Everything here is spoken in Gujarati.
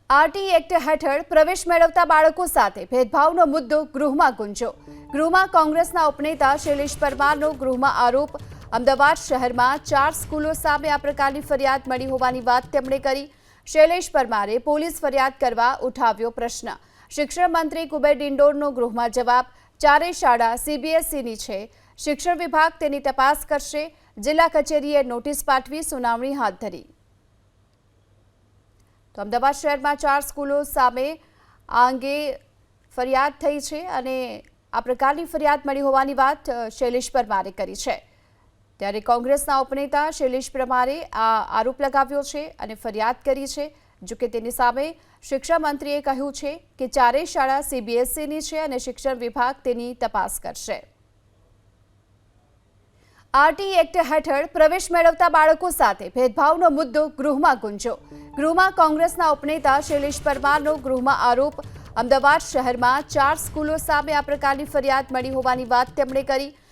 આરટી એક્ટ હેઠળ પ્રવેશ મેળવતા બાળકો સાથે ભેદભાવનો મુદ્દો ગૃહમાં ગુંજ્યો। ગૃહમાં કોંગ્રેસના ઉપનેતા શૈલેષ પરમારનો ગૃહમાં આરોપ। અમદાવાદ શહેરમાં 4 સ્કૂલો સામે આ પ્રકારની ફરિયાદ મળી હોવાની વાત તેમણે કરી। શૈલેષ પરમારે પોલીસ ફરિયાદ કરવા ઉઠાવ્યો પ્રશ્ન। શિક્ષણ મંત્રી કુબેર ડિંડોરનો ગૃહમાં જવાબ। ચારેય શાળા સીબીએસઈની છે। શિક્ષણ વિભાગ તેની તપાસ કરશે। જિલ્લા કચેરીએ નોટિસ પાઠવી સુનાવણી હાથ ધરી। તો અમદાવાદ શહેરમાં 4 સ્કૂલો સામે આ અંગે ફરિયાદ થઈ છે અને આ પ્રકારની ફરિયાદ મળી હોવાની વાત શૈલેષ પરમારે કરી છે। ત્યારે કોંગ્રેસના ઉપનેતા શૈલેષ પરમારે આ આરોપ લગાવ્યો છે અને ફરિયાદ કરી છે। જો કે તેની સામે શિક્ષણ મંત્રીએ કહ્યું છે કે ચારેય શાળા સીબીએસઈની છે અને શિક્ષણ વિભાગ તેની તપાસ કરશે। આરટી એક્ટ હેઠળ પ્રવેશ મેળવતા બાળકો સાથે ભેદભાવનો મુદ્દો ગૃહમાં ગુંજ્યો। ગૃહમાં કોંગ્રેસના ઉપનેતા શૈલેષ પરમારનો ગૃહમાં આરોપ। અમદાવાદ શહેરમાં 4 સ્કૂલો સામે આ પ્રકારની ફરિયાદ મળી હોવાની વાત તેમણે કરી।